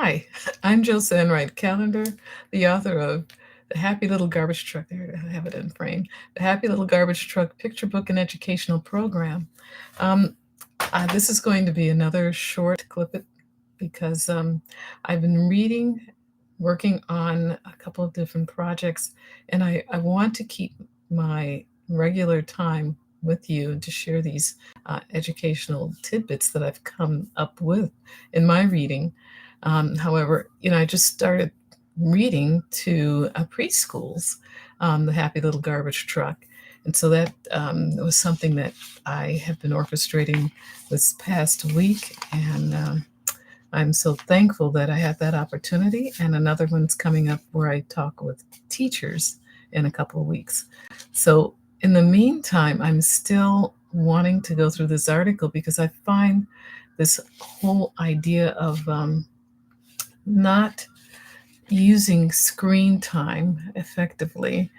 Hi, I'm Jill Sandwright Calendar, the author of The Happy Little Garbage Truck. There, I have it in frame. The Happy Little Garbage Truck Picture Book and Educational Program. Um, this is going to be another short clip it because I've been reading, working on a couple of different projects, and I want to keep my regular time with you to share these educational tidbits that I've come up with in my reading. However, I just started reading to preschools, The Happy Little Garbage Truck. And so that was something that I have been orchestrating this past week. And I'm so thankful that I had that opportunity. And another one's coming up where I talk with teachers in a couple of weeks. So in the meantime, I'm still wanting to go through this article because I find this whole idea of not using screen time effectively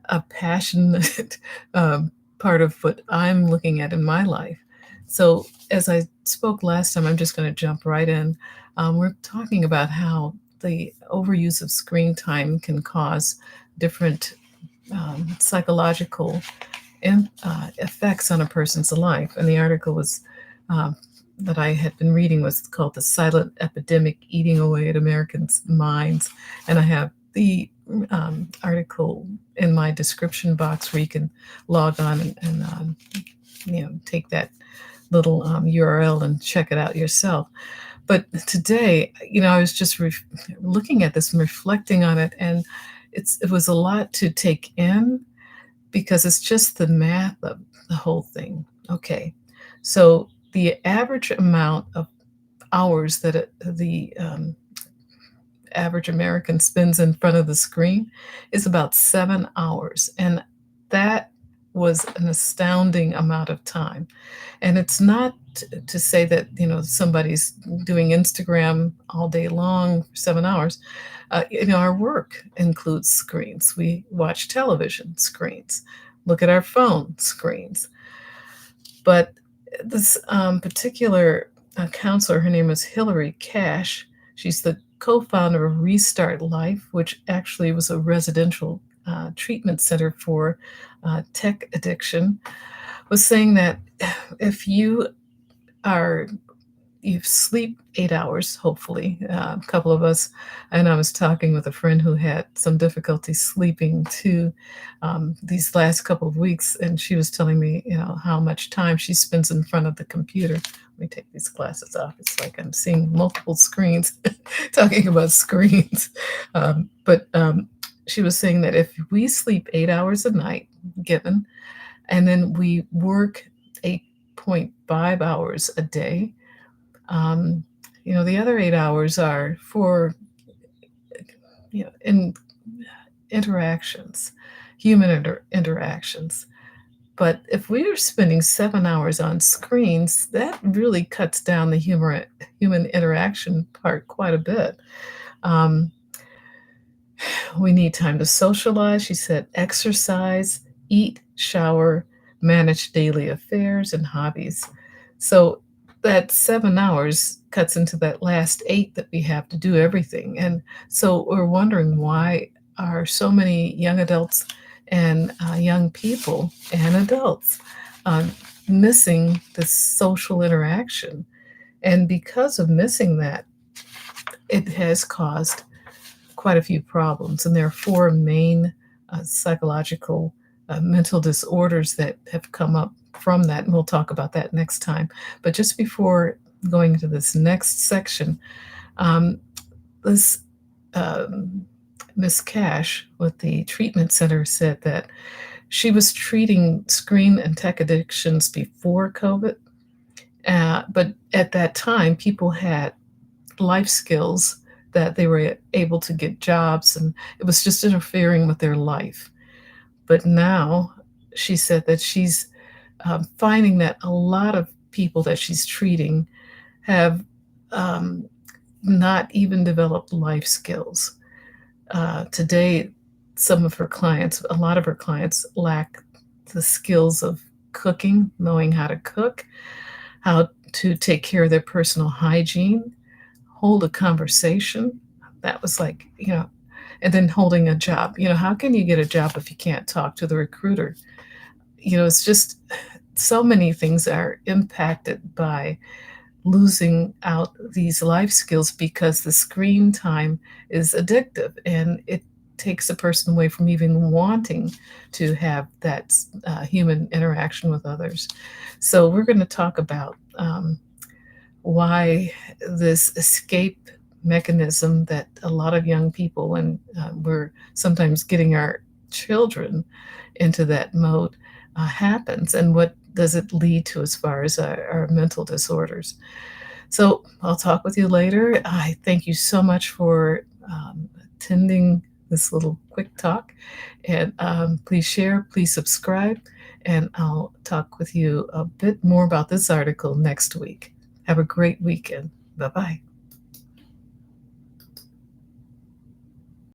a passionate part of what I'm looking at in my life. So, as I spoke last time, I'm just going to jump right in. We're talking about how the overuse of screen time can cause different psychological effects on a person's life. And the article was that I had been reading was called "The Silent Epidemic Eating Away at Americans' Minds," and I have the article in my description box where you can log on and take that little URL and check it out yourself. But today, I was just looking at this and reflecting on it, and it was a lot to take in because it's just the math of the whole thing. Okay, so the average amount of hours that the average American spends in front of the screen is about 7 hours. And that was an astounding amount of time. And it's not to say that, somebody's doing Instagram all day long for 7 hours. Our work includes screens. We watch television screens, look at our phone screens. But this particular counselor, her name is Hillary Cash. She's the co-founder of Restart Life, which actually was a residential treatment center for tech addiction, was saying that if you sleep 8 hours, hopefully, a couple of us, and I was talking with a friend who had some difficulty sleeping too these last couple of weeks, and she was telling me, how much time she spends in front of the computer. Let me take these glasses off. It's like I'm seeing multiple screens talking about screens. But she was saying that if we sleep 8 hours a night, given, and then we work 8.5 hours a day, the other 8 hours are for, in interactions, human interactions. But if we are spending 7 hours on screens, that really cuts down the human interaction part quite a bit. We need time to socialize, she said, exercise, eat, shower, manage daily affairs and hobbies. So that 7 hours cuts into that last 8 that we have to do everything. And so we're wondering, why are so many young adults and young people and adults missing this social interaction? And because of missing that, it has caused quite a few problems. And there are 4 main psychological mental disorders that have come up from that, and we'll talk about that next time. But just before going into this next section, this Miss Cash with the treatment center said that she was treating screen and tech addictions before COVID, but at that time, people had life skills that they were able to get jobs, and it was just interfering with their life. But now she said that she's finding that a lot of people that she's treating have not even developed life skills. Today, a lot of her clients lack the skills of cooking, knowing how to cook, how to take care of their personal hygiene, hold a conversation. That was like, and then holding a job. How can you get a job if you can't talk to the recruiter? It's just so many things are impacted by losing out these life skills because the screen time is addictive and it takes a person away from even wanting to have that human interaction with others. So we're going to talk about why this escape mechanism that a lot of young people, and we're sometimes getting our children into that mode, happens, and what does it lead to as far as our mental disorders. So I'll talk with you later. I thank you so much for attending this little quick talk. And please share, please subscribe, and I'll talk with you a bit more about this article next week. Have a great weekend. Bye bye.